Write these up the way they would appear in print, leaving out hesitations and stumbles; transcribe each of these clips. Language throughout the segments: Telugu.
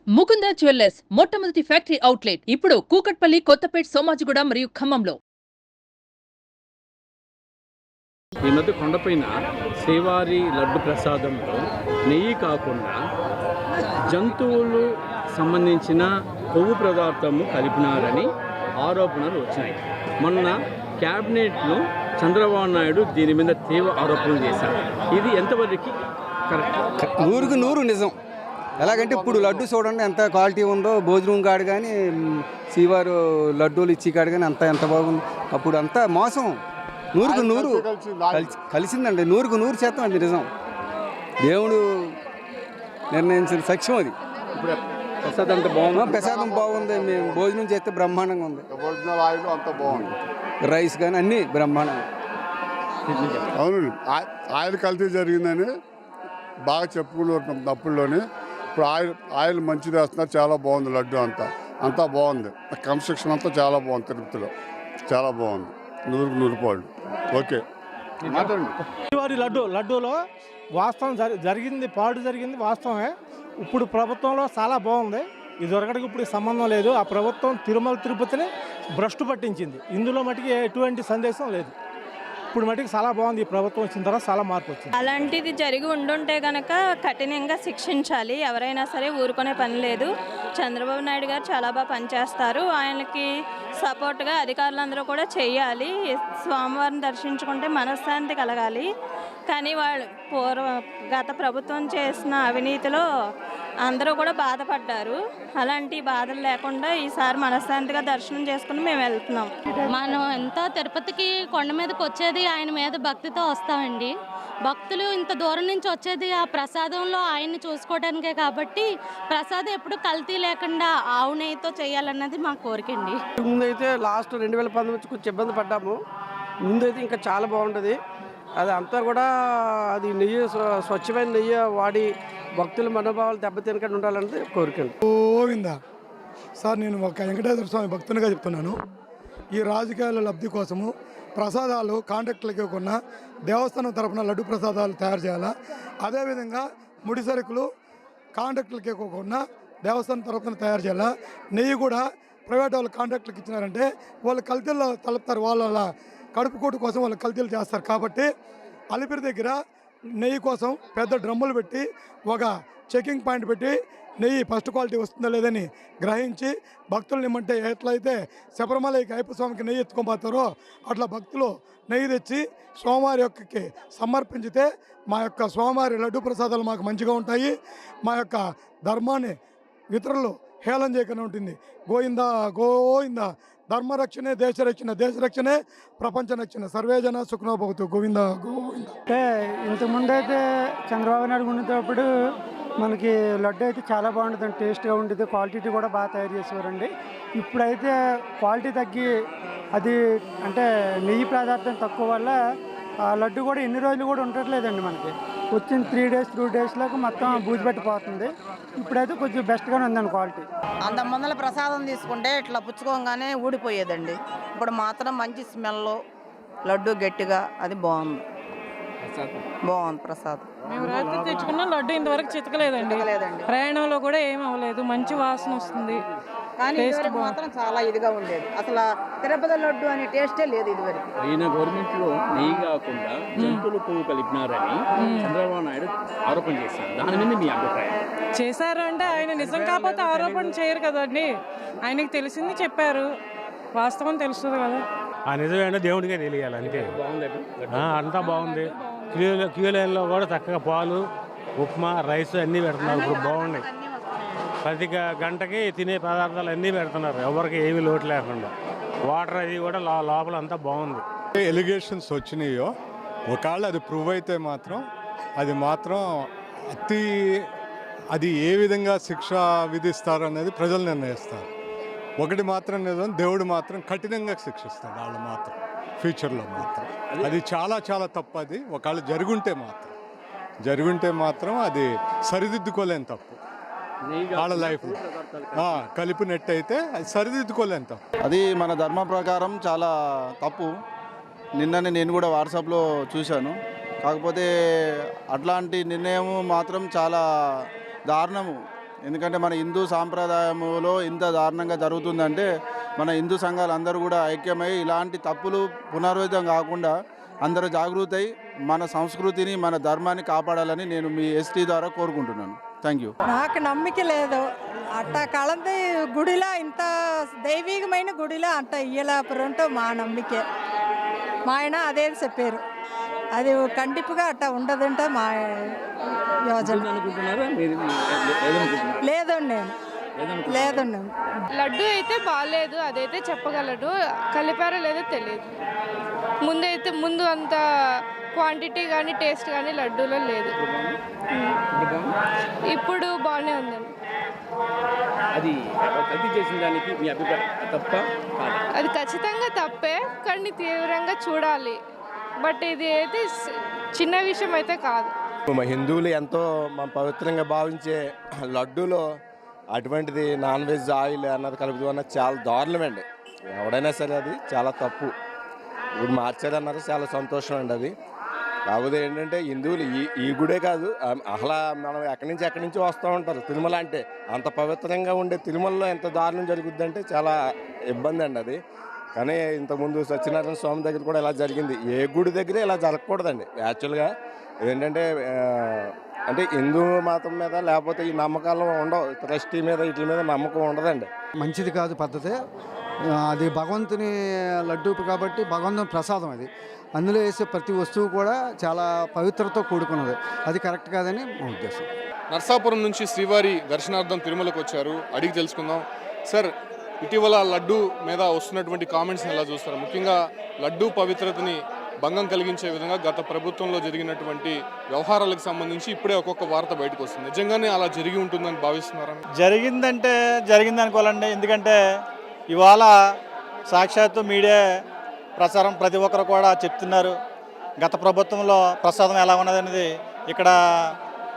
ముకుంద జ్యువెల్లర్స్ మొట్టమొదటి ఫ్యాక్టరీ అవుట్లెట్ ఇప్పుడు కూకట్పల్లి, కొత్తపేట్, సోమాజిగూడ మరియు ఖమ్మంలో. ఈ మధ్య కొండపైన శ్రీవారి లడ్డు ప్రసాదంలో నెయ్యి కాకుండా జంతువులు సంబంధించిన కొవ్వు పదార్థము కలిపినారని ఆరోపణలు వచ్చినాయి. మొన్న క్యాబినెట్లో చంద్రబాబు నాయుడు దీని మీద తీవ్ర ఆరోపణలు చేశారు. ఇది ఎంతవరకు కరెక్ట్? 100కి 100 నిజం. ఎలాగంటే ఇప్పుడు లడ్డు చూడండి ఎంత క్వాలిటీ ఉందో, భోజనం కాడు కానీ శ్రీవారు లడ్డూలు ఇచ్చి కాడు కానీ ఎంత బాగుంది. అప్పుడు అంతా మోసం. 100కి 100 కలిసిందండి. 100కి 100% అది నిజం. దేవుడు నిర్ణయించిన సత్యం అది. ఇప్పుడు ప్రసాదం అంత బాగుంది. ప్రసాదం బాగుంది. మేము భోజనం చేస్తే బ్రహ్మాండంగా ఉంది. అంత బాగుంది. రైస్ కానీ అన్నీ బ్రహ్మాండంగా. అవును, ఆయిల్ కల్తీ జరిగిందని బాగా చెప్పుకుంటున్నాం తప్పుల్లోని. ఇప్పుడు ఆయిల్ మంచిది వేస్తున్నారు. చాలా బాగుంది. లడ్డు అంతా బాగుంది. కన్స్ట్రక్షన్ అంతా చాలా బాగుంది. తిరుపతిలో చాలా బాగుంది. 100కి 100 పాళ్ళు. ఓకే, వారి లడ్డూలో వాస్తవం జరిగింది, పాడు జరిగింది వాస్తవమే. ఇప్పుడు ప్రభుత్వంలో చాలా బాగుంది. ఇదివరకటికి ఇప్పుడు సంబంధం లేదు. ఆ ప్రభుత్వం తిరుమల తిరుపతిని భ్రష్టు పట్టించింది. ఇందులో మటుకి ఎటువంటి సందేశం లేదు. ఇప్పుడు మటుకు చాలా బాగుంది. ఈ ప్రభుత్వం వచ్చిన తర్వాత చాలా మార్పు వచ్చింది. అలాంటిది జరిగి ఉండుంటే కనుక కఠినంగా శిక్షించాలి. ఎవరైనా సరే ఊరుకునే పని లేదు. చంద్రబాబు నాయుడు గారు చాలా బాగా పనిచేస్తారు. ఆయనకి సపోర్ట్గా అధికారులందరూ కూడా చేయాలి. స్వామివారిని దర్శించుకుంటే మనశ్శాంతి కలగాలి. కానీ గత ప్రభుత్వం చేసిన అవినీతిలో అందరూ కూడా బాధపడ్డారు. అలాంటి బాధలు లేకుండా ఈసారి మనశ్శాంతిగా దర్శనం చేసుకుని మేము వెళ్తున్నాం. మనం ఎంతో తిరుపతికి కొండ మీదకి వచ్చేది ఆయన మీద భక్తితో వస్తామండి. భక్తులు ఇంత దూరం నుంచి వచ్చేది ఆ ప్రసాదంలో ఆయన్ని చూసుకోవడానికే. కాబట్టి ప్రసాదం ఎప్పుడు కల్తీ లేకుండా ఆవు నెయ్యితో చేయాలన్నది మా కోరికండి. ముందైతే లాస్ట్ 2019 నుంచి కొంచెం ఇబ్బంది పడ్డాము. ముందైతే ఇంకా చాలా బాగుంటుంది. అది అంతా కూడా అది నెయ్యి, స్వచ్ఛమైన నెయ్యి వాడి భక్తుల మనోభావాలు దెబ్బతినకుండా ఉండాలన్నది కోరికండి. గోవిందా సార్, నేను ఒక వెంకటేశ్వర స్వామి భక్తునిగా చెప్తున్నాను. ఈ రాజకీయాల లబ్ధి కోసము ప్రసాదాలు కాంట్రాక్టులకి ఇవ్వకుండా దేవస్థానం తరఫున లడ్డు ప్రసాదాలు తయారు చేయాలా. అదేవిధంగా ముడి సరుకులు కాంట్రాక్టులకి ఇవ్వకుండా దేవస్థానం తరఫున తయారు చేయాలా. నెయ్యి కూడా ప్రైవేట్ వాళ్ళు కాంట్రాక్టులకు ఇచ్చినారంటే వాళ్ళు కల్తీల్లో తలుపుతారు. వాళ్ళ కడుపు కోటు కోసం వాళ్ళు కల్తీలు చేస్తారు. కాబట్టి అలిపిరి దగ్గర నెయ్యి కోసం పెద్ద డ్రమ్ములు పెట్టి ఒక చెకింగ్ పాయింట్ పెట్టి నెయ్యి ఫస్ట్ క్వాలిటీ వస్తుందో లేదని గ్రహించి భక్తులు ఇమ్మంటే ఎట్లయితే శబరిమలకి అయ్యప్ప స్వామికి నెయ్యి ఎత్తుకొని అట్లా భక్తులు నెయ్యి తెచ్చి స్వామివారి యొక్కకి సమర్పించితే మా యొక్క స్వామివారి లడ్డు ప్రసాదాలు మాకు మంచిగా ఉంటాయి. మా యొక్క ధర్మాన్ని ఇతరులు హేళన చేయకుండా ఉంటుంది. గోవిందా గోవిందా. ధర్మరక్షణే దేశరక్షణ, దేశరక్షణే ప్రపంచ రక్షణ. సర్వేజన సుఖనో భవతు. గోవిందా గోవిందా. అంటే ఇంతకుముందు అయితే చంద్రబాబు నాయుడు ఉండేటప్పుడు మనకి లడ్డు అయితే చాలా బాగుంటుంది, టేస్ట్గా ఉండేది, క్వాలిటీ కూడా బాగా తయారు చేసేవారండి. ఇప్పుడైతే క్వాలిటీ తగ్గి అది అంటే నెయ్యి పదార్థం తక్కువ వల్ల ఆ లడ్డు కూడా ఎన్ని రోజులు కూడా ఉండట్లేదండి. మనకి వచ్చిన 3 డేస్లోకి మొత్తం బూజుపెట్టిపోతుంది. ఇప్పుడైతే కొంచెం బెస్ట్గానే ఉందండి క్వాలిటీ. అంత ముందల ప్రసాదం తీసుకుంటే ఇట్లా పుచ్చుకోగానే ఊడిపోయేదండి. ఇప్పుడు మాత్రం మంచి స్మెల్, లడ్డు గట్టిగా, అది బాగుంది ప్రసాదం. మేము రాత్రి తెచ్చుకున్న లడ్డు ఇంతవరకు చితకలేదండి. ప్రయాణంలో కూడా ఏం అవ్వలేదు. మంచి వాసన వస్తుంది. కానీ ఇదివరకు మాత్రం చాలా ఇదిగా ఉండేది. అసలు తిరుపతి లడ్డు అనే టేస్టే లేదు ఇదివరకు. ఈయన గవర్నమెంట్లో నెయ్యి కాకుండా జంతువులు కొవ్వు కలిపినారని చంద్రబాబు నాయుడు ఆరోపణ చేశారు. దాని మీద మీ అభిప్రాయం? చేశారు అంటే ఆయన నిజం కాకపోతే ఆరోపణ చేయరు కదండి. ఆయనకి తెలిసింది చెప్పారు. వాస్తవం తెలుస్తుంది కదా. ఆ నిజమేంటో దేవుడికే తెలియాలి అంతే. అంతా బాగుంది. క్యూ లైన్లో కూడా చక్కగా పాలు, ఉప్మా, రైస్ అన్నీ పెడుతున్నారు. ఇప్పుడు బాగున్నాయి. ప్రతి గంటకి తినే పదార్థాలు అన్నీ పెడుతున్నారు. ఎవరికి ఏమీ లోటు లేకుండా. వాటర్ అది కూడా లోపల అంతా బాగుంది. ఎలిగేషన్స్ వచ్చినాయో ఒకవేళ అది ప్రూవ్ అయితే మాత్రం అది ఏ విధంగా శిక్ష విధిస్తారనేది ప్రజలు నిర్ణయిస్తారు. ఒకటి మాత్రం నిజం, దేవుడు మాత్రం కఠినంగా శిక్షిస్తాడు వాళ్ళు మాత్రం ఫ్యూచర్లో మాత్రం. అది చాలా చాలా తప్పు. అది ఒకవేళ జరుగుంటే మాత్రం అది సరిదిద్దుకోలేని తప్పు. వాళ్ళ లైఫ్ కలిపినట్టయితే అది సరిదిద్దుకోలేని తప్పు. అది మన ధర్మ ప్రకారం చాలా తప్పు. నిన్ననే నేను కూడా వాట్సాప్లో చూశాను. కాకపోతే అట్లాంటి నిర్ణయం మాత్రం చాలా దారుణము. ఎందుకంటే మన హిందూ సాంప్రదాయములో ఇంత దారుణంగా జరుగుతుందంటే మన హిందూ సంఘాలు అందరూ కూడా ఐక్యమై ఇలాంటి తప్పులు పునరావృతం కాకుండా అందరూ జాగృతి అయి మన సంస్కృతిని మన ధర్మాన్ని కాపాడాలని నేను మీ ఎస్టీ ద్వారా కోరుకుంటున్నాను. Thank you. నాకు నమ్మిక లేదు అట్ట కలంది గుడిలో ఇంత దైవికమైన గుడిలో అంట ఇయ్యలేపురంటూ మా నమ్మికే. మా ఆయన అదే చెప్పారు, అది కండిపుగా అట్ట ఉండదంట మా యోజన. అనుకుంటున్నారా మీరు ఏదనుకుంటున్నారు? లేదండి లేదండి. లడ్డు అయితే బాగాలేదు, అదైతే చెప్పగలడు. కలిపారో లేదో తెలియదు. ముందు అంత క్వాంటిటీ కానీ టేస్ట్ కానీ లడ్డూలో లేదు. ఇప్పుడు బాగానే ఉందండి. అది కల్తీ చేసిన దానికి మీ అభిప్రాయం తప్ప కాదా? అది ఖచ్చితంగా తప్పే, కానీ తీవ్రంగా చూడాలి. బట్ ఇది అయితే చిన్న విషయం అయితే కాదు. మా హిందువులు ఎంతో పవిత్రంగా భావించే లడ్డూలో అటువంటిది నాన్ వెజ్ ఆయిల్ అన్నది కలుపుతూ అన్నది చాలా దారుణమండి. ఎవడైనా సరే అది చాలా తప్పు. ఇప్పుడు మార్చారన్నారు, చాలా సంతోషం అండి అది. కాకపోతే ఏంటంటే హిందువులు ఈ గుడే కాదు, అసలు మనం ఎక్కడి నుంచో వస్తూ ఉంటారు. తిరుమల అంటే అంత పవిత్రంగా ఉండే తిరుమలలో ఎంత దారుణం జరుగుద్దంటే చాలా ఇబ్బంది అండి అది. కానీ ఇంతకుముందు సత్యనారాయణ స్వామి దగ్గర కూడా ఇలా జరిగింది. ఏ గుడి దగ్గర ఇలా జరగకూడదండి. యాక్చువల్గా ఏంటంటే అంటే హిందూ మతం మీద లేకపోతే ఈ నమ్మకాలు ఉండవు, ట్రస్టీ మీద వీటి మీద నమ్మకం ఉండదండి. మంచిది కాదు పద్ధతి. అది భగవంతుని లడ్డూ కాబట్టి భగవంతుని ప్రసాదం అది. అందులో వేసే ప్రతి వస్తువు కూడా చాలా పవిత్రతో కూడుకున్నది. అది కరెక్ట్ కాదని మా ఉద్దేశం. నర్సాపురం నుంచి శ్రీవారి దర్శనార్థం తిరుమలకు వచ్చారు. అడిగి తెలుసుకుందాం. సార్, ఇటీవల లడ్డు మీద వస్తున్నటువంటి కామెంట్స్ని ఎలా చూస్తారు? ముఖ్యంగా లడ్డు పవిత్రతని భంగం కలిగించే విధంగా గత ప్రభుత్వంలో జరిగినటువంటి వ్యవహారాలకు సంబంధించి ఇప్పుడే ఒక్కొక్క వార్త బయటకు వస్తుంది. నిజంగానే అలా జరిగి ఉంటుందని భావిస్తున్నారా? జరిగిందంటే జరిగింది అనుకోవాలండి. ఎందుకంటే ఇవాళ సాక్షాత్తు మీడియా ప్రచారం ప్రతి ఒక్కరు కూడా చెప్తున్నారు. గత ప్రభుత్వంలో ప్రసాదం ఎలా ఉన్నదనేది ఇక్కడ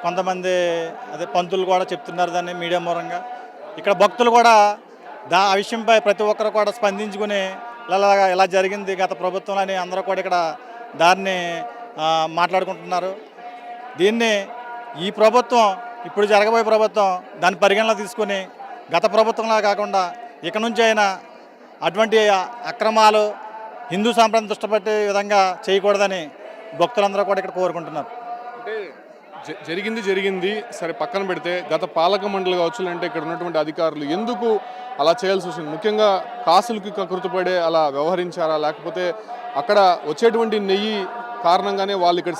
కొంతమంది పంతులు కూడా చెప్తున్నారు దాన్ని మీడియా మూలంగా. ఇక్కడ భక్తులు కూడా ఆ విషయంపై ప్రతి ఒక్కరు కూడా స్పందించుకుని ఇలా జరిగింది గత ప్రభుత్వంలో అని అందరూ కూడా ఇక్కడ దాన్ని మాట్లాడుకుంటున్నారు. దీన్ని ఈ ప్రభుత్వం, ఇప్పుడు జరగబోయే ప్రభుత్వం దాన్ని పరిగణలో తీసుకుని గత ప్రభుత్వంలా కాకుండా ఇక నుంచి అయినా అటువంటి అక్రమాలు హిందూ సాంప్రదాయం దృష్టిపెట్టే విధంగా చేయకూడదని భక్తులందరూ కూడా ఇక్కడ కోరుకుంటున్నారు. అంటే జరిగింది సరే పక్కన పెడితే గత పాలక మండలి కావచ్చు, అంటే ఇక్కడ ఉన్నటువంటి అధికారులు ఎందుకు అలా చేయాల్సి వచ్చింది? ముఖ్యంగా కాసులకి కృతపడే అలా వ్యవహరించారా, లేకపోతే అక్కడ వచ్చేటువంటి నెయ్యి కారణంగానే వాళ్ళు ఇక్కడ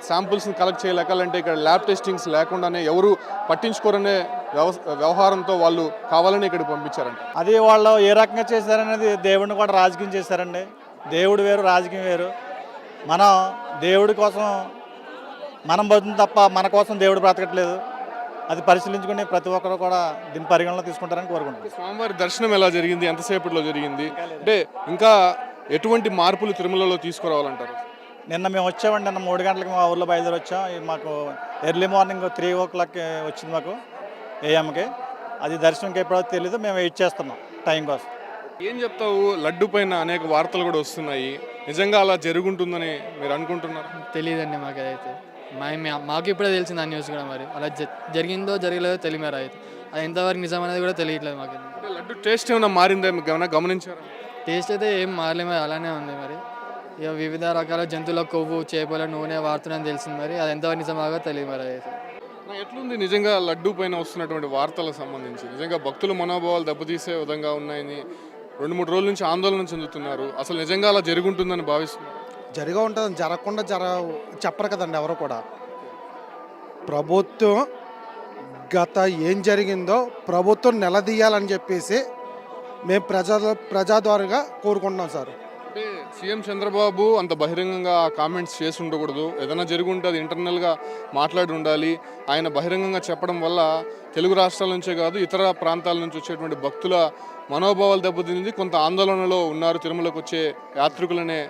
శాంపుల్స్ని కలెక్ట్ చేయలేకాలంటే ఇక్కడ ల్యాబ్ టెస్టింగ్స్ లేకుండానే ఎవరు పట్టించుకోరనే వ్యవహారంతో వాళ్ళు కావాలని ఇక్కడ పంపించారంట. అది వాళ్ళు ఏ రకంగా చేశారనేది దేవుడిని కూడా రాజకీయం చేశారండి. దేవుడు వేరు, రాజకీయం వేరు. మనం దేవుడి కోసం మనం బతుకుతుంది తప్ప మన కోసం దేవుడు బ్రతకట్లేదు. అది పరిశీలించుకుని ప్రతి ఒక్కరు కూడా దీని పరిగణలో తీసుకుంటారని కోరుకుంటున్నాను. స్వామివారి దర్శనం ఎలా జరిగింది? ఎంతసేపట్లో జరిగింది? అంటే ఇంకా ఎటువంటి మార్పులు తిరుమలలో తీసుకురావాలంటారు? నిన్న మేము వచ్చామండి. నిన్న 3 గంటలకు మా ఊర్లో బయలుదేరి వచ్చాం. మాకు ఎర్లీ మార్నింగ్ 3 o'clock వచ్చింది మాకు ఏఎంకి. అది దర్శనంకి ఎప్పుడో తెలియదు, మేము వెయిట్ చేస్తున్నాం టైం కోసం. ఏం చెప్తావు? లడ్డు పైన అనేక వార్తలు కూడా వస్తున్నాయి. నిజంగా అలా జరుగుంటుందని మీరు అనుకుంటున్నారు? తెలియదండి మాకు. అదైతే మాకు ఇప్పుడే తెలిసింది ఆ న్యూస్ కూడా. మరి అలా జరిగిందో జరగలేదో తెలియదు. మరి అయితే అది ఎంతవరకు నిజం అనేది కూడా తెలియట్లేదు మాకు. లడ్డు టేస్ట్ ఏమైనా మారిందా ఏమైనా గమనించారా? టేస్ట్ అయితే ఏం మారలేదు, అలానే ఉంది. మరి ఇక వివిధ రకాల జంతువుల కొవ్వు, చేపల నూనె వాడుతున్నాయని తెలిసింది. మరి అది ఎంతవరకు నిజమాగా తెలియదు. మరి అయితే ఎట్లుంది నిజంగా లడ్డు పైన వస్తున్నటువంటి వార్తలకు సంబంధించి? నిజంగా భక్తుల మనోభావాలు దెబ్బతీసే విధంగా ఉన్నాయని 2-3 రోజుల నుంచి ఆందోళన చెందుతున్నారు. అసలు నిజంగా అలా జరుగుంటుందని భావిస్తున్నారు? జరిగా ఉంటుంది, జరగకుండా చెప్పరు కదండి ఎవరు కూడా. ప్రభుత్వం గత ఏం జరిగిందో ప్రభుత్వం నిలదీయాలని చెప్పేసి మేము ప్రజా ద్వారాగా కోరుకుంటున్నాం సార్. అంటే సీఎం చంద్రబాబు అంత బహిరంగంగా కామెంట్స్ చేసి ఉండకూడదు. ఏదైనా జరిగి ఉంటే అది ఇంటర్నల్గా మాట్లాడి ఉండాలి. ఆయన బహిరంగంగా చెప్పడం వల్ల తెలుగు రాష్ట్రాల నుంచే కాదు ఇతర ప్రాంతాల నుంచి వచ్చేటువంటి భక్తుల మనోభావాలు దెబ్బతింది. కొంత ఆందోళనలో ఉన్నారు తిరుమలకు వచ్చే యాత్రికులనే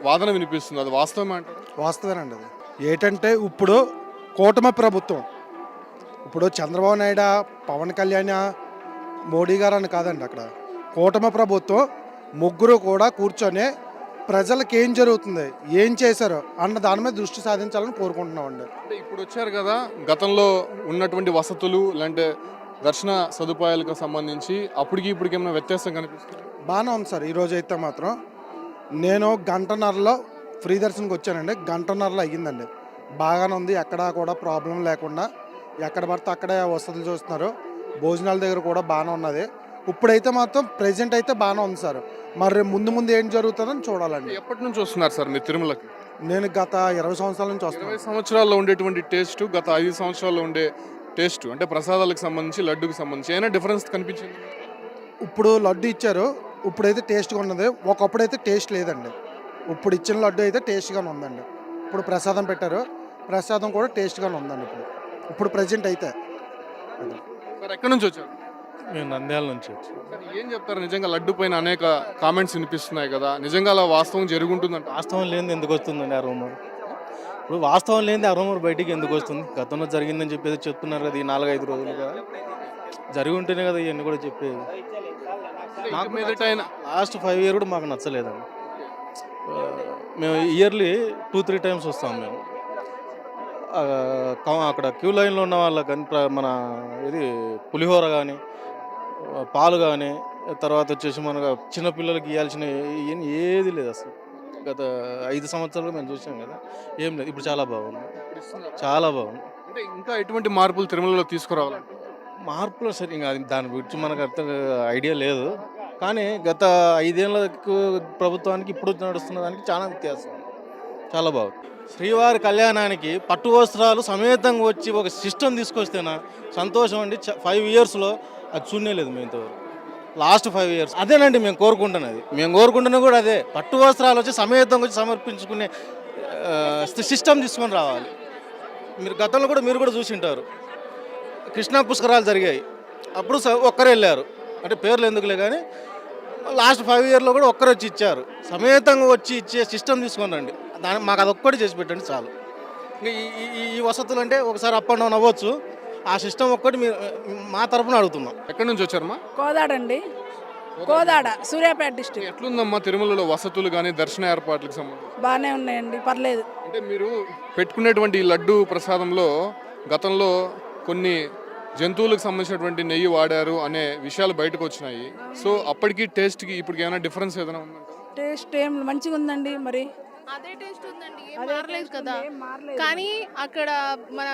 వాదన వినిపిస్తుంది. అది వాస్తవమే అంటారు? వాస్తవేనండి. అది ఏంటంటే ఇప్పుడు కూటమి ప్రభుత్వం, ఇప్పుడు చంద్రబాబు నాయుడు, పవన్ కళ్యాణ్, మోడీ గారు అని కాదండి. అక్కడ కూటమి ప్రభుత్వం ముగ్గురు కూడా కూర్చొని ప్రజలకు ఏం జరుగుతుంది, ఏం చేశారో అన్న దాని మీద దృష్టి సాధించాలని కోరుకుంటున్నామండి. అంటే ఇప్పుడు వచ్చారు కదా, గతంలో ఉన్నటువంటి వసతులు లేదంటే దర్శన సదుపాయాలకు సంబంధించి అప్పటికి ఇప్పటికి ఏమైనా వ్యత్యాసం కనిపిస్తుంది? బాగానే ఉంది సార్. ఈరోజు అయితే మాత్రం నేను గంటన్నరలో ఫ్రీ దర్శనంకి వచ్చానండి. గంటన్నరలో అయ్యిందండి. బాగానే ఉంది, ఎక్కడా కూడా ప్రాబ్లం లేకుండా ఎక్కడ పడితే అక్కడే వసతులు చూస్తున్నారు. భోజనాల దగ్గర కూడా బాగానే ఉన్నది. ఇప్పుడైతే మాత్రం ప్రెజెంట్ అయితే బాగానే ఉంది సార్. మరి ముందు ముందు ఏం జరుగుతుందని చూడాలండి. ఎప్పటి నుంచి వస్తున్నారు సార్ మీరు తిరుమలకి? నేను గత 20 సంవత్సరాల నుంచి వస్తున్నాను. 20 సంవత్సరాల్లో ఉండేటువంటి టేస్ట్ గత 5 సంవత్సరాల్లో ఉండే టేస్ట్, అంటే ప్రసాదాలకు సంబంధించి లడ్డుకు సంబంధించి ఏమైనా డిఫరెన్స్ కనిపించింది? ఇప్పుడు లడ్డు ఇచ్చారు, ఇప్పుడైతే టేస్ట్గా ఉన్నది. ఒకప్పుడైతే టేస్ట్ లేదండి. ఇప్పుడు ఇచ్చిన లడ్డు అయితే టేస్ట్గానే ఉందండి. ఇప్పుడు ప్రసాదం పెట్టారు, ప్రసాదం కూడా టేస్ట్గానే ఉందండి. ఇప్పుడు ప్రజెంట్ అయితే. సార్ ఎక్కడి నుంచి వచ్చారు? మేము నంద్యాల నుంచి వచ్చి. సార్ ఏం చెప్తారు? నిజంగా లడ్డు పైన అనేక కామెంట్స్ వినిపిస్తున్నాయి కదా, నిజంగా అలా వాస్తవం జరుగుంటుందంట? వాస్తవం లేనిది ఎందుకు వస్తుందండి ఆ రూమర్? ఇప్పుడు వాస్తవం లేనిది ఆ రూమర్ బయటికి ఎందుకు వస్తుంది? గతంలో జరిగిందని చెప్పేది చెప్తున్నారు కదా, ఈ 4-5 రోజులుగా జరిగి ఉంటేనే కదా ఇవన్నీ కూడా చెప్పేది. నాకు మీదట ఆయన లాస్ట్ 5 ఇయర్ కూడా మాకు నచ్చలేదండి. మేము ఇయర్లీ 2-3 టైమ్స్ వస్తాం మేము. అక్కడ క్యూ లైన్లో ఉన్న వాళ్ళకి మన ఇది పులిహోర కానీ, పాలు కానీ, తర్వాత వచ్చేసి మన చిన్నపిల్లలకి ఇవ్వాల్సిన ఏది లేదు అసలు. గత 5 సంవత్సరాలు మేము చూసాం కదా, ఏం లేదు. ఇప్పుడు చాలా బాగుంది, చాలా బాగుంది. అంటే ఇంకా ఎటువంటి మార్పులు తిరుమలలో తీసుకురావాలంటే? మార్పులు సరే ఇంకా దాని గురించి మనకు అర్థం ఐడియా లేదు. కానీ గత 5 ఏళ్ళ ప్రభుత్వానికి ఇప్పుడు నడుస్తున్న దానికి చాలా వ్యత్యాసం, చాలా బాగుంది. శ్రీవారి కళ్యాణానికి పట్టు వస్త్రాలు సమేతంగా వచ్చి ఒక సిస్టమ్ తీసుకొస్తేనా సంతోషం అండి. 5 ఇయర్స్లో అది చూడలేదు మేము ఇంతవరకు. లాస్ట్ 5 ఇయర్స్ అదేనండి మేము కోరుకుంటున్నది. మేము కోరుకుంటున్నది కూడా అదే. పట్టు వస్త్రాలు వచ్చి సమేతంగా వచ్చి సమర్పించుకునే సిస్టమ్ తీసుకొని రావాలి. మీరు గతంలో కూడా మీరు కూడా చూసి ఉంటారు, కృష్ణా పుష్కరాలు జరిగాయి, అప్పుడు ఒక్కరే వెళ్ళారు. అంటే పేర్లు ఎందుకులే కానీ లాస్ట్ 5 ఇయర్లో కూడా ఒక్కరు వచ్చి ఇచ్చారు. సమేతంగా వచ్చి ఇచ్చే సిస్టమ్ తీసుకొని రండి. దాన్ని మాకు అదొక్కటి చేసి పెట్టండి చాలు. ఇంకా ఈ వసతులు అంటే ఒకసారి అప్ అండ్ డౌన్ అవ్వచ్చు, ఆ సిస్టమ్ ఒక్కటి మీరు మా తరఫున అడుగుతున్నాం. ఎక్కడి నుంచి వచ్చారమ్మా? కోదాడ అండి, కోదాడ సూర్యాపేట డిస్ట్రిక్ట్. ఎట్లుందమ్మా తిరుమలలో వసతులు కానీ దర్శన ఏర్పాట్లకు సంబంధించి? బాగానే ఉన్నాయండి, పర్లేదు. అంటే మీరు పెట్టుకునేటువంటి ఈ లడ్డు ప్రసాదంలో గతంలో కొన్ని జంతువులకు సంబంధించినటువంటి నెయ్యి వాడారు అనే విషయాలు బయటకు వచ్చినాయి. సో అప్పటికి టేస్ట్కి ఇప్పటికి ఏమైనా డిఫరెన్స్ ఏదైనా ఉందంట? టేస్ట్ ఏం మంచిగా ఉందండి. మరి అదే టేస్ట్ ఉందండి, ఏం మారలేదు కదా. కానీ అక్కడ మన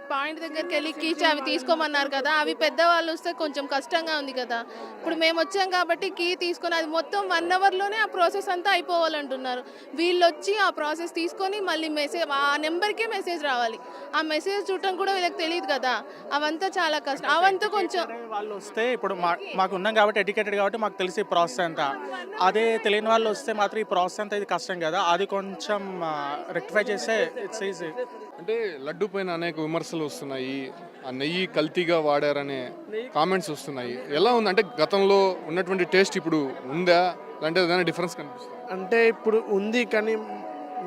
పాయింట్ దగ్గరికి వెళ్ళి కీచి అవి తీసుకోమన్నారు కదా, అవి పెద్దవాళ్ళు వస్తే కొంచెం కష్టంగా ఉంది కదా. ఇప్పుడు మేము వచ్చాం కాబట్టి కీ తీసుకొని అది మొత్తం 1 అవర్లోనే ఆ ప్రాసెస్ అంతా అయిపోవాలంటున్నారు. వీళ్ళు వచ్చి ఆ ప్రాసెస్ తీసుకొని మళ్ళీ మెసేజ్, ఆ నెంబర్కే మెసేజ్ రావాలి. ఆ మెసేజ్ చూడటం కూడా వీళ్ళకి తెలియదు కదా, అవంతా చాలా కష్టం. అవంతా కొంచెం వాళ్ళు వస్తే ఇప్పుడు మాకు ఉన్నాం కాబట్టి ఎడ్యుకేటెడ్ కాబట్టి మాకు తెలిసి ప్రాసెస్ అంతా. అదే తెలియని వాళ్ళు వస్తే మాత్రం ఈ ప్రాసెస్ అంతా ఇది కష్టం కదా, అది కొంచెం రెక్టిఫై చేస్తే ఇట్స్ ఈజీ. అంటే లడ్డు పైన అనేక విమర్శలు వస్తున్నాయి, ఆ నెయ్యి కల్తీగా వాడారనే కామెంట్స్ వస్తున్నాయి. ఎలా ఉంది అంటే గతంలో ఉన్నటువంటి టేస్ట్ ఇప్పుడు ఉందా, అంటే ఏదైనా డిఫరెన్స్ కనిపిస్తుంది? అంటే ఇప్పుడు ఉంది, కానీ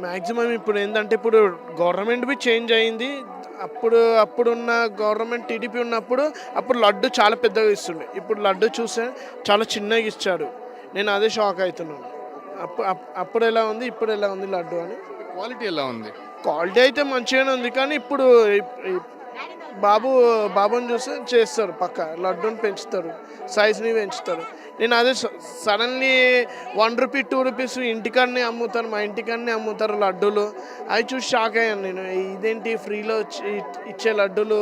మ్యాక్సిమం ఇప్పుడు ఏంటంటే ఇప్పుడు గవర్నమెంట్ బి చేంజ్ అయింది. అప్పుడున్న గవర్నమెంట్ టీడీపీ ఉన్నప్పుడు అప్పుడు లడ్డు చాలా పెద్దగా ఇస్తుండే, ఇప్పుడు లడ్డు చూస్తే చాలా చిన్నగా ఇచ్చాడు. నేను అదే షాక్ అవుతున్నాను. అప్పుడు ఎలా ఉంది, ఇప్పుడు ఎలా ఉంది లడ్డు అని. క్వాలిటీ ఎలా ఉంది? క్వాలిటీ అయితే మంచిగానే ఉంది, కానీ ఇప్పుడు బాబుని చూస్తే చేస్తారు, పక్క లడ్డూని పెంచుతారు, సైజ్ని పెంచుతారు. నేను అదే సడన్లీ 1 రూపీ 2 రూపీస్ ఇంటికాడనే అమ్ముతారు, మా ఇంటికాడనే అమ్ముతారు లడ్డూలు. అవి చూసి షాక్ అయ్యాను నేను, ఇదేంటి ఫ్రీలో ఇచ్చే లడ్డూలు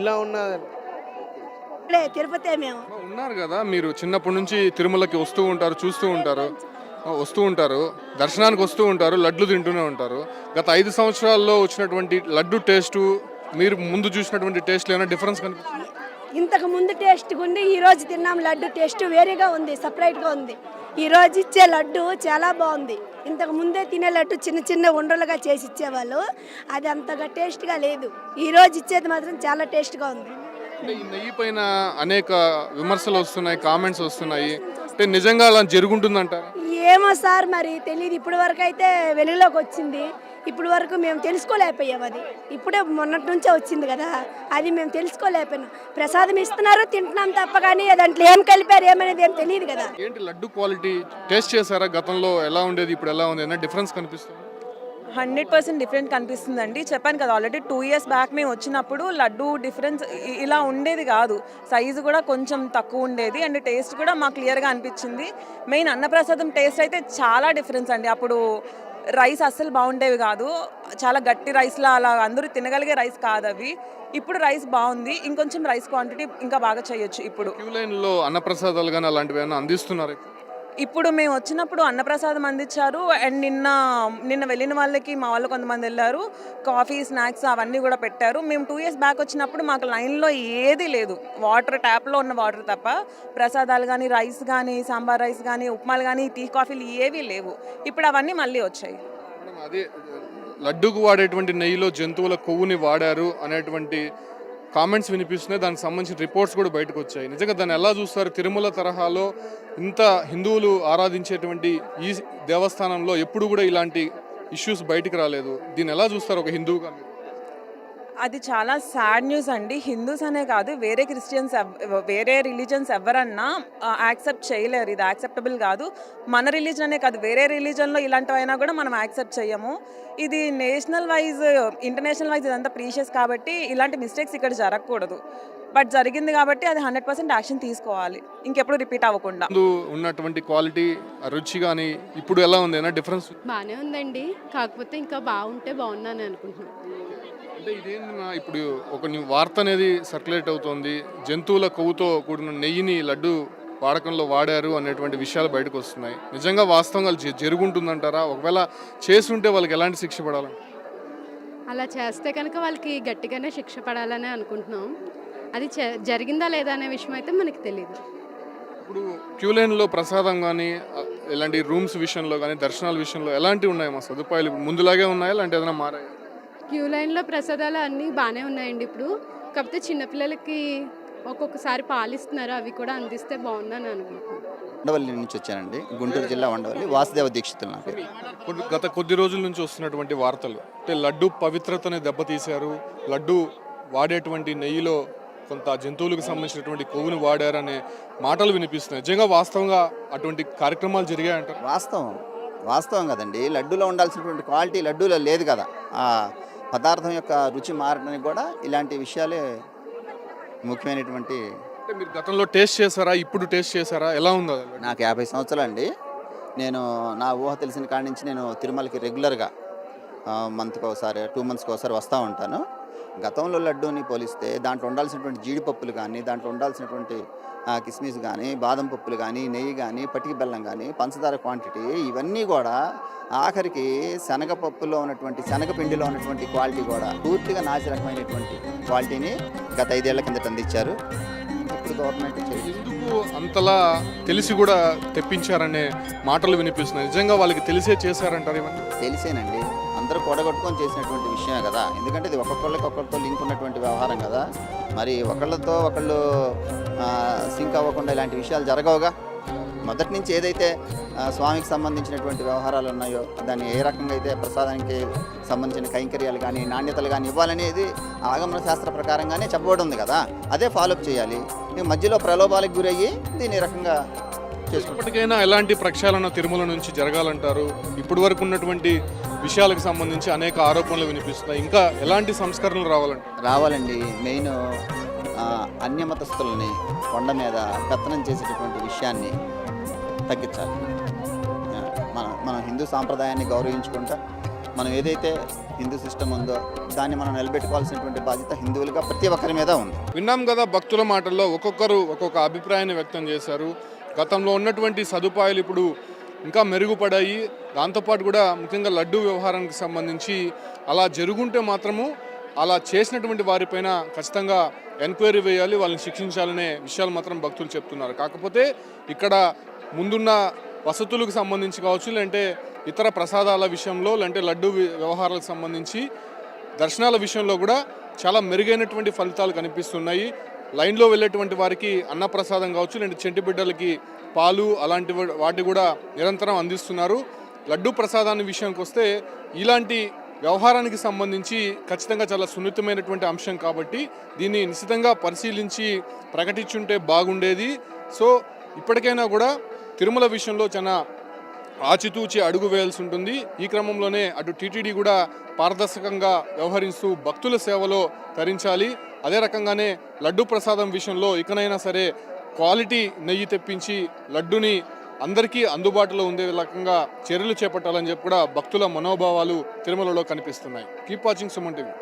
ఇలా ఉన్నదని. తిరుపతి మేము ఉన్నారు కదా, మీరు చిన్నప్పటి నుంచి తిరుమలకి వస్తూ ఉంటారు, చూస్తూ ఉంటారు, వస్తూ ఉంటారు, దర్శనానికి వస్తూ ఉంటారు, లడ్లు తింటూనే ఉంటారు. గత 5 సంవత్సరాల్లో వచ్చినటువంటి లడ్డు టేస్టు మీరు ముందు చూసినటువంటి టేస్ట్ ఏమైనా డిఫరెన్స్ కనిపిస్తుంది? ఇంతకు ముందు టేస్ట్ ఉంది, ఈ రోజు తిన్నాం లడ్డు టేస్ట్ వేరేగా ఉంది, సపరేట్గా ఉంది. ఈ రోజు ఇచ్చే లడ్డు చాలా బాగుంది. ఇంతకు ముందే తినే లడ్డు చిన్న చిన్న ఉండలుగా చేసి ఇచ్చేవాళ్ళు, అది అంతగా టేస్ట్గా లేదు. ఈ రోజు ఇచ్చేది మాత్రం చాలా టేస్ట్గా ఉంది. ఈ నెయ్యి పైన అనేక విమర్శలు వస్తున్నాయి, కామెంట్స్ వస్తున్నాయి. అంటే నిజంగా అలా జరుగుతుందంటారా? ఏమో సార్, మరి తెలియదు. ఇప్పటి వరకు అయితే వెలుగులోకి వచ్చింది, ఇప్పుడు వరకు మేము తెలుసుకోలేకపోయాం. అది ఇప్పుడే మొన్నటి నుంచే వచ్చింది కదా, అది మేము తెలుసుకోలేకపోయినాం. ప్రసాదం ఇస్తున్నారు, తింటున్నాం తప్ప, కానీ దాంట్లో ఏం కలిపారు ఏమనేది ఏం తెలియదు కదా. ఏంటి లడ్డు క్వాలిటీ టేస్ట్ చేశారా? గతంలో ఎలా ఉండేది, ఇప్పుడు ఎలా ఉంది? ఏమైనా డిఫరెన్స్ కనిపిస్తుంది? 100% డిఫరెంట్ కనిపిస్తుందండి. చెప్పాను కదా, ఆల్రెడీ 2 years బ్యాక్ మేము వచ్చినప్పుడు లడ్డు డిఫరెన్స్ ఇలా ఉండేది కాదు. సైజు కూడా కొంచెం తక్కువ ఉండేది అండ్ టేస్ట్ కూడా మాకు క్లియర్గా అనిపించింది. మెయిన్ అన్నప్రసాదం టేస్ట్ అయితే చాలా డిఫరెన్స్ అండి. అప్పుడు రైస్ అస్సలు బాగుండేవి కాదు, చాలా గట్టి రైస్లా అలా అందరూ తినగలిగే రైస్ కాదు అవి. ఇప్పుడు రైస్ బాగుంది, ఇంకొంచెం రైస్ క్వాంటిటీ ఇంకా బాగా చేయొచ్చు. ఇప్పుడు క్యూ లైన్లో అన్నప్రసాదాలు కానీ అలాంటివి ఏమైనా అందిస్తున్నారు? ఇప్పుడు మేము వచ్చినప్పుడు అన్నప్రసాదం అందించారు అండ్ నిన్న వెళ్ళిన వాళ్ళకి మా వాళ్ళు కొంతమంది వెళ్ళారు, కాఫీ స్నాక్స్ అవన్నీ కూడా పెట్టారు. మేము 2 years బ్యాక్ వచ్చినప్పుడు మాకు లైన్లో ఏదీ లేదు, వాటర్ ట్యాప్లో ఉన్న వాటర్ తప్ప ప్రసాదాలు కానీ రైస్ కానీ సాంబార్ రైస్ కానీ ఉప్మాలు కానీ టీ కాఫీలు ఏవీ లేవు. ఇప్పుడు అవన్నీ మళ్ళీ వచ్చాయి. అదే లడ్డూకు వాడేటువంటి నెయ్యిలో జంతువుల కొవ్వుని వాడారు అనేటువంటి కామెంట్స్ వినిపిస్తున్నాయి. దానికి సంబంధించిన రిపోర్ట్స్ కూడా బయటకు వచ్చాయి. నిజంగా దాన్ని ఎలా చూస్తారు? తిరుమల తరహాలో ఇంత హిందువులు ఆరాధించేటువంటి ఈ దేవస్థానంలో ఎప్పుడు కూడా ఇలాంటి ఇష్యూస్ బయటికి రాలేదు. దీన్ని ఎలా చూస్తారు ఒక హిందువుగా? అది చాలా సాడ్ న్యూస్ అండి. హిందూస్ అనే కాదు, వేరే క్రిస్టియన్స్ వేరే రిలీజన్స్ ఎవరన్నా యాక్సెప్ట్ చేయలేరు. ఇది యాక్సెప్టబుల్ కాదు. మన రిలీజన్ అనే కాదు, వేరే రిలీజన్లో ఇలాంటివైనా కూడా మనం యాక్సెప్ట్ చేయము. ఇది నేషనల్ వైజ్ ఇంటర్నేషనల్ వైజ్ ఇదంతా ప్రీషియస్ కాబట్టి ఇలాంటి మిస్టేక్స్ ఇక్కడ జరగకూడదు. బట్ జరిగింది కాబట్టి అది 100% యాక్షన్ తీసుకోవాలి, ఇంకెప్పుడు రిపీట్ అవ్వకుండా. ఉన్నటువంటి క్వాలిటీ రుచి కానీ ఇప్పుడు ఎలా ఉంది? ఏమైనా డిఫరెన్స్? బాగానే ఉందండి, కాకపోతే ఇంకా బాగుంటే బాగున్నాను అనుకుంటున్నాను. అంటే ఇదేంటి, ఇప్పుడు ఒక వార్త అనేది సర్క్యులేట్ అవుతోంది, జంతువుల కొవ్వుతో కూడిన నెయ్యిని లడ్డు వాడకంలో వాడారు అనేటువంటి విషయాలు బయటకు వస్తున్నాయి. నిజంగా వాస్తవంగా జరుగుంటుందంటారా? ఒకవేళ చేస్తుంటే వాళ్ళకి ఎలాంటి శిక్ష పడాలని? అలా చేస్తే కనుక వాళ్ళకి గట్టిగానే శిక్ష పడాలని అనుకుంటున్నాం. అది జరిగిందా లేదా అనే విషయం అయితే మనకి తెలియదు. ఇప్పుడు క్యూ లైన్లో ప్రసాదం కానీ ఇలాంటి రూమ్స్ విషయంలో కానీ దర్శనాల విషయంలో ఎలాంటివి ఉన్నాయి? మా సదుపాయాలు ఇప్పుడు ముందులాగే ఉన్నాయా, లేదంటే ఏదైనా మారాయా? క్యూ లైన్లో ప్రసాదాలు అన్నీ బాగానే ఉన్నాయండి ఇప్పుడు. కాకపోతే చిన్నపిల్లలకి ఒక్కొక్కసారి పాలిస్తున్నారు, అవి కూడా అందిస్తే బాగుందని అనుకుంటున్నాను. ఉండవల్లి నుంచి వచ్చానండి, గుంటూరు జిల్లా ఉండవల్లి. వాసుదేవ దీక్షితులు నా పేరు. గత కొద్ది రోజుల నుంచి వస్తున్నటువంటి వార్తలు అంటే లడ్డు పవిత్రతని దెబ్బతీశారు, లడ్డు వాడేటువంటి నెయ్యిలో కొంత జంతువులకు సంబంధించినటువంటి కొవ్వును వాడారనే మాటలు వినిపిస్తున్నాయి. నిజంగా వాస్తవంగా అటువంటి కార్యక్రమాలు జరిగాయంటారు? వాస్తవం కదండి. లడ్డూలో ఉండాల్సినటువంటి క్వాలిటీ లడ్డూలో లేదు కదా. ఆ పదార్థం యొక్క రుచి మారడానికి కూడా ఇలాంటి విషయాలే ముఖ్యమైనటువంటి. అంటే మీరు గతంలో టేస్ట్ చేశారా, ఇప్పుడు టేస్ట్ చేశారా, ఎలా ఉందో? నాకు 50 సంవత్సరాలు అండి. నేను నా ఊహ తెలిసిన కాడి నుంచి నేను తిరుమలకి రెగ్యులర్గా మంత్కి ఒకసారి 2 monthsకి ఒకసారి వస్తూ ఉంటాను. గతంలో లడ్డూని పోలిస్తే దాంట్లో ఉండాల్సినటువంటి జీడిపప్పులు కానీ, దాంట్లో ఉండాల్సినటువంటి కిస్మిస్ కానీ, బాదం పప్పులు కానీ, నెయ్యి కానీ, పటికి బెల్లం కానీ, పంచదార క్వాంటిటీ ఇవన్నీ కూడా ఆఖరికి శనగపప్పులో ఉన్నటువంటి శనగపిండిలో ఉన్నటువంటి క్వాలిటీ కూడా పూర్తిగా నాసి రకమైనటువంటి క్వాలిటీని గత 5 ఏళ్ల కిందట అందించారు. ఇప్పుడు గవర్నమెంట్ ఎందుకు అంతలా తెలిసి కూడా తెప్పించారనే మాటలు వినిపిస్తున్నాయి. నిజంగా వాళ్ళకి తెలిసే చేశారంటారు? ఇవన్నీ తెలిసేనండి, అందరూ కూడగొట్టుకొని చేసినటువంటి విషయమే కదా. ఎందుకంటే ఇది ఒక్కొక్కరితో లింక్ ఉన్నటువంటి వ్యవహారం కదా. మరి ఒకళ్ళతో ఒకళ్ళు సింక్ అవ్వకుండా ఇలాంటి విషయాలు జరగవుగా. మొదటి నుంచి ఏదైతే స్వామికి సంబంధించినటువంటి వ్యవహారాలు ఉన్నాయో దాన్ని ఏ రకంగా అయితే ప్రసాదానికి సంబంధించిన కైంకర్యాలు కానీ నాణ్యతలు కానీ ఇవ్వాలనేది ఆగమన శాస్త్ర ప్రకారంగానే చెప్పబడి ఉంది కదా. అదే ఫాలోఅప్ చేయాలి. మధ్యలో ప్రలోభాలకు గురయ్యి దీని రకంగా ఇప్పటికైనా ఎలాంటి ప్రక్షాళన తిరుమల నుంచి జరగాలంటారు? ఇప్పటి వరకు ఉన్నటువంటి విషయాలకు సంబంధించి అనేక ఆరోపణలు వినిపిస్తున్నాయి. ఇంకా ఎలాంటి సంస్కరణలు రావాలండి? మెయిన్ అన్యమతస్తులని కొండ మీద పెత్తనం చేసేటటువంటి విషయాన్ని తగ్గించాలి. మనం హిందూ సాంప్రదాయాన్ని గౌరవించుకుంటా మనం ఏదైతే హిందూ సిస్టమ్ ఉందో దాన్ని మనం నిలబెట్టుకోవాల్సినటువంటి బాధ్యత హిందువులుగా ప్రతి ఒక్కరి మీద ఉంది. విన్నాం కదా, భక్తుల మాటల్లో ఒక్కొక్కరు ఒక్కొక్క అభిప్రాయాన్ని వ్యక్తం చేశారు. గతంలో ఉన్నటువంటి సదుపాయాలు ఇప్పుడు ఇంకా మెరుగుపడాయి. దాంతోపాటు కూడా ముఖ్యంగా లడ్డూ వ్యవహారానికి సంబంధించి అలా జరుగుంటే మాత్రము అలా చేసినటువంటి వారిపైన ఖచ్చితంగా ఎంక్వైరీ వేయాలి, వాళ్ళని శిక్షించాలనే విషయాలు మాత్రం భక్తులు చెప్తున్నారు. కాకపోతే ఇక్కడ ముందున్న వసతులకు సంబంధించి కావచ్చు, లేదంటే ఇతర ప్రసాదాల విషయంలో, లేదంటే లడ్డూ వ్యవహారాలకు సంబంధించి దర్శనాల విషయంలో కూడా చాలా మెరుగైనటువంటి ఫలితాలు కనిపిస్తున్నాయి. లైన్లో వెళ్ళేటువంటి వారికి అన్నప్రసాదం కావచ్చు, లేదంటే చెంటి బిడ్డలకి పాలు అలాంటి వాటి కూడా నిరంతరం అందిస్తున్నారు. లడ్డూ ప్రసాదాన్ని విషయానికి వస్తే ఇలాంటి వ్యవహారానికి సంబంధించి ఖచ్చితంగా చాలా సున్నితమైనటువంటి అంశం కాబట్టి దీన్ని నిశ్చితంగా పరిశీలించి ప్రకటించుంటే బాగుండేది. సో ఇప్పటికైనా కూడా తిరుమల విషయంలో చాలా ఆచితూచి అడుగు వేయాల్సి ఉంటుంది. ఈ క్రమంలోనే అటు టీటీడీ కూడా పారదర్శకంగా వ్యవహరిస్తూ భక్తుల సేవలో తరించాలి. అదే రకంగానే లడ్డు ప్రసాదం విషయంలో ఇకనైనా సరే క్వాలిటీ నెయ్యి తెప్పించి లడ్డుని అందరికీ అందుబాటులో ఉండే రకంగా చర్యలు చేపట్టాలని చెప్పి కూడా భక్తుల మనోభావాలు తిరుమలలో కనిపిస్తున్నాయి. Keep watching Suman TV.